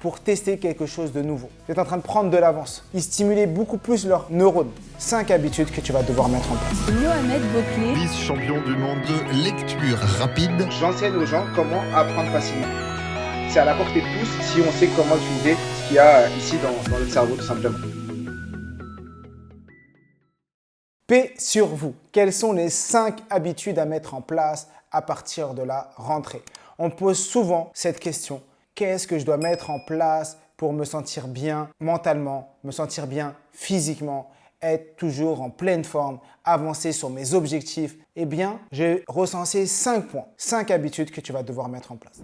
pour tester quelque chose de nouveau. Vous êtes en train de prendre de l'avance. Ils stimulent beaucoup plus leurs neurones. 5 habitudes que tu vas devoir mettre en place. Mohamed Bouclé, vice-champion du monde de lecture rapide. J'enseigne aux gens comment apprendre facilement. C'est à la portée de tous si on sait comment utiliser ce qu'il y a ici dans notre cerveau tout simplement. Paix sur vous. Quelles sont les 5 habitudes à mettre en place à partir de la rentrée? On pose souvent cette question. Qu'est-ce que je dois mettre en place pour me sentir bien mentalement, me sentir bien physiquement, être toujours en pleine forme, avancer sur mes objectifs? Eh bien, j'ai recensé 5 points, 5 habitudes que tu vas devoir mettre en place.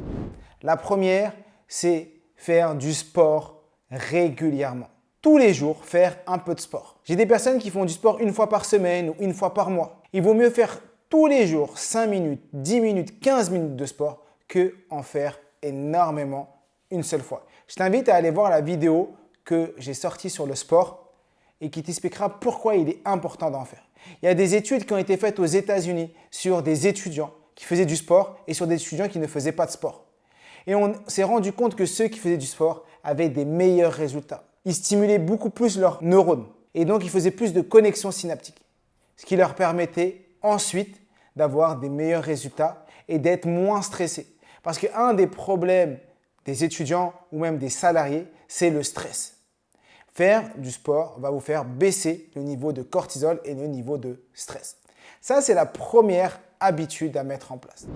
La première, c'est faire du sport régulièrement. Tous les jours, faire un peu de sport. J'ai des personnes qui font du sport une fois par semaine ou une fois par mois. Il vaut mieux faire tous les jours 5 minutes, 10 minutes, 15 minutes de sport que en faire énormément une seule fois. Je t'invite à aller voir la vidéo que j'ai sortie sur le sport et qui t'expliquera pourquoi il est important d'en faire. Il y a des études qui ont été faites aux États-Unis sur des étudiants qui faisaient du sport et sur des étudiants qui ne faisaient pas de sport. Et on s'est rendu compte que ceux qui faisaient du sport avaient des meilleurs résultats. Ils stimulaient beaucoup plus leurs neurones et donc ils faisaient plus de connexions synaptiques, ce qui leur permettait ensuite d'avoir des meilleurs résultats et d'être moins stressés. Parce qu'un des problèmes des étudiants ou même des salariés, c'est le stress. Faire du sport va vous faire baisser le niveau de cortisol et le niveau de stress. Ça, c'est la première habitude à mettre en place.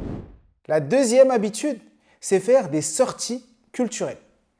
La deuxième habitude, c'est faire des sorties culturelles.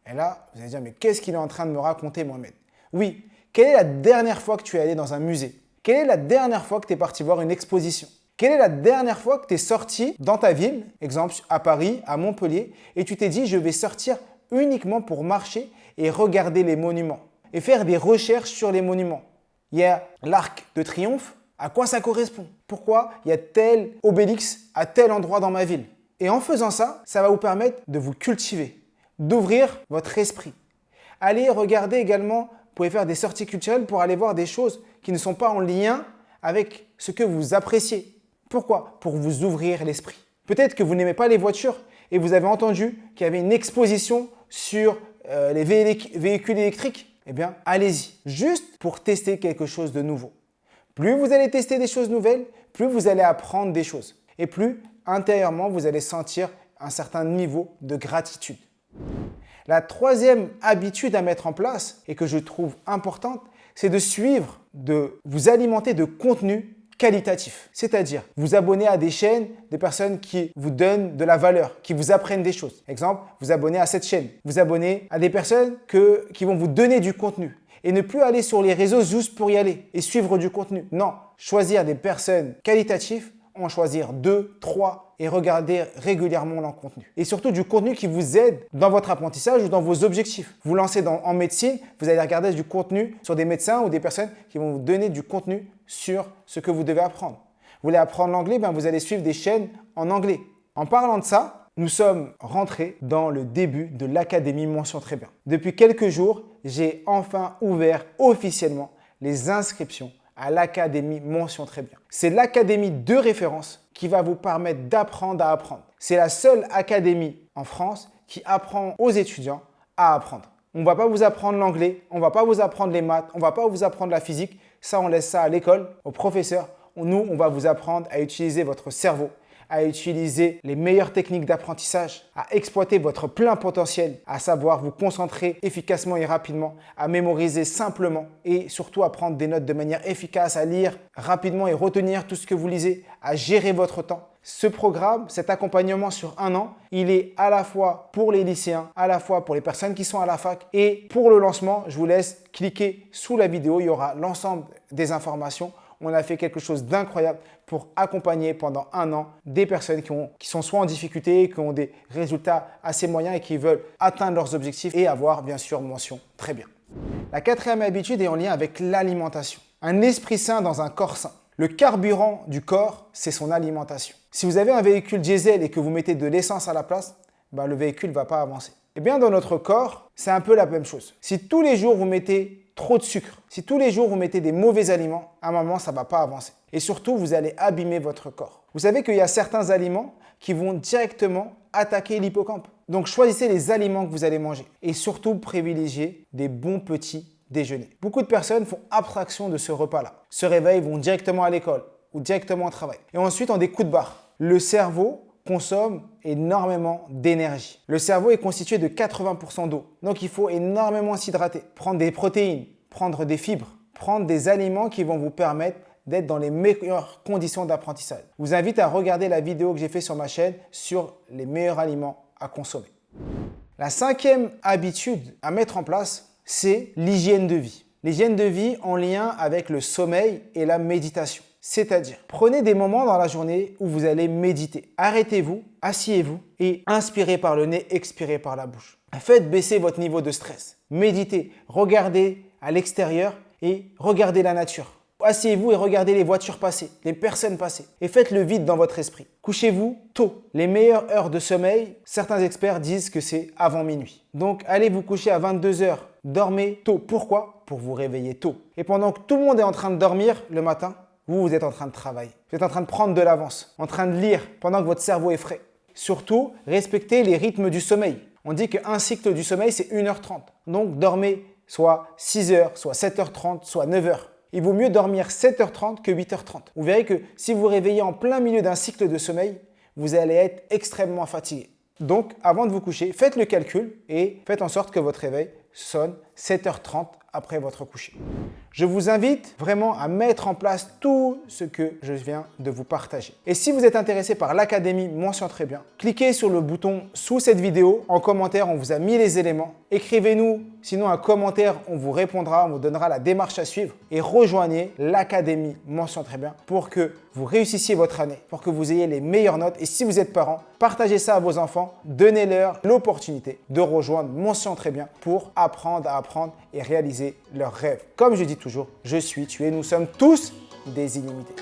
Et là, vous allez dire, mais qu'est-ce qu'il est en train de me raconter, Mohamed? Oui, quelle est la dernière fois que tu es allé dans un musée? Quelle est la dernière fois que tu es parti voir une exposition? Quelle est la dernière fois que tu es sorti dans ta ville, exemple à Paris, à Montpellier, et tu t'es dit, je vais sortir uniquement pour marcher et regarder les monuments et faire des recherches sur les monuments? Il y a l'Arc de Triomphe, à quoi ça correspond? Pourquoi il y a tel obélix à tel endroit dans ma ville? Et en faisant ça, ça va vous permettre de vous cultiver, d'ouvrir votre esprit. Allez regarder également, vous pouvez faire des sorties culturelles pour aller voir des choses qui ne sont pas en lien avec ce que vous appréciez. Pourquoi? Pour vous ouvrir l'esprit. Peut-être que vous n'aimez pas les voitures et vous avez entendu qu'il y avait une exposition sur les véhicules électriques. Eh bien, allez-y, juste pour tester quelque chose de nouveau. Plus vous allez tester des choses nouvelles, plus vous allez apprendre des choses. Et plus intérieurement, vous allez sentir un certain niveau de gratitude. La troisième habitude à mettre en place et que je trouve importante, c'est de vous alimenter de contenu qualitatif. C'est-à-dire vous abonner à des chaînes, des personnes qui vous donnent de la valeur, qui vous apprennent des choses. Exemple, vous abonner à cette chaîne. Vous abonner à des personnes qui vont vous donner du contenu. Et ne plus aller sur les réseaux juste pour y aller et suivre du contenu. Non, choisir des personnes qualitatives, en choisir 2, 3 et regarder régulièrement leur contenu. Et surtout du contenu qui vous aide dans votre apprentissage ou dans vos objectifs. Vous lancez en médecine, vous allez regarder du contenu sur des médecins ou des personnes qui vont vous donner du contenu sur ce que vous devez apprendre. Vous voulez apprendre l'anglais, vous allez suivre des chaînes en anglais. En parlant de ça, nous sommes rentrés dans le début de l'Académie Mention Très Bien. Depuis quelques jours, j'ai enfin ouvert officiellement les inscriptions à l'Académie Mention Très Bien. C'est l'académie de référence qui va vous permettre d'apprendre à apprendre. C'est la seule académie en France qui apprend aux étudiants à apprendre. On ne va pas vous apprendre l'anglais, on ne va pas vous apprendre les maths, on ne va pas vous apprendre la physique. Ça, on laisse ça à l'école, aux professeurs. Nous, on va vous apprendre à utiliser votre cerveau, à utiliser les meilleures techniques d'apprentissage, à exploiter votre plein potentiel, à savoir vous concentrer efficacement et rapidement, à mémoriser simplement et surtout à prendre des notes de manière efficace, à lire rapidement et retenir tout ce que vous lisez, à gérer votre temps. Ce programme, cet accompagnement sur 1 an, il est à la fois pour les lycéens, à la fois pour les personnes qui sont à la fac et pour le lancement, je vous laisse cliquer sous la vidéo, il y aura l'ensemble des informations. On a fait quelque chose d'incroyable pour accompagner pendant 1 an des personnes qui sont soit en difficulté, qui ont des résultats assez moyens et qui veulent atteindre leurs objectifs et avoir bien sûr mention très bien. La 4e habitude est en lien avec l'alimentation. Un esprit sain dans un corps sain. Le carburant du corps, c'est son alimentation. Si vous avez un véhicule diesel et que vous mettez de l'essence à la place, le véhicule ne va pas avancer. Eh bien, dans notre corps, c'est un peu la même chose. Si tous les jours vous mettez trop de sucre, si tous les jours vous mettez des mauvais aliments, à un moment, ça ne va pas avancer. Et surtout, vous allez abîmer votre corps. Vous savez qu'il y a certains aliments qui vont directement attaquer l'hippocampe. Donc choisissez les aliments que vous allez manger et surtout privilégiez des bons petits déjeuners. Beaucoup de personnes font abstraction de ce repas-là, se réveillent, vont directement à l'école ou directement au travail et ensuite ont des coups de barre. Le cerveau consomme énormément d'énergie. Le cerveau est constitué de 80% d'eau, donc il faut énormément s'hydrater, prendre des protéines, prendre des fibres, prendre des aliments qui vont vous permettre d'être dans les meilleures conditions d'apprentissage. Je vous invite à regarder la vidéo que j'ai faite sur ma chaîne sur les meilleurs aliments à consommer. La 5e habitude à mettre en place, c'est l'hygiène de vie. L'hygiène de vie en lien avec le sommeil et la méditation. C'est-à-dire, prenez des moments dans la journée où vous allez méditer. Arrêtez-vous, asseyez-vous et inspirez par le nez, expirez par la bouche. Faites baisser votre niveau de stress. Méditez, regardez à l'extérieur et regardez la nature. Asseyez-vous et regardez les voitures passer, les personnes passer et faites le vide dans votre esprit. Couchez-vous tôt. Les meilleures heures de sommeil, certains experts disent que c'est avant minuit. Donc allez vous coucher à 22 h, dormez tôt. Pourquoi? Pour vous réveiller tôt. Et pendant que tout le monde est en train de dormir le matin, vous êtes en train de travailler. Vous êtes en train de prendre de l'avance, en train de lire pendant que votre cerveau est frais. Surtout, respectez les rythmes du sommeil. On dit qu'un cycle du sommeil, c'est 1h30. Donc dormez soit 6 h, soit 7h30, soit 9 h. Il vaut mieux dormir 7h30 que 8h30. Vous verrez que si vous vous réveillez en plein milieu d'un cycle de sommeil, vous allez être extrêmement fatigué. Donc, avant de vous coucher, faites le calcul et faites en sorte que votre réveil sonne 7h30 après votre coucher. Je vous invite vraiment à mettre en place tout ce que je viens de vous partager. Et si vous êtes intéressé par l'Académie Mention Très Bien, cliquez sur le bouton sous cette vidéo. En commentaire, on vous a mis les éléments. Écrivez-nous, sinon un commentaire, on vous répondra, on vous donnera la démarche à suivre. Et rejoignez l'Académie Mention Très Bien pour que vous réussissiez votre année, pour que vous ayez les meilleures notes. Et si vous êtes parent, partagez ça à vos enfants. Donnez-leur l'opportunité de rejoindre Mention Très Bien pour apprendre à apprendre et réaliser leurs rêves. Comme je dis toujours, je suis, tu es, nous sommes tous des illimités.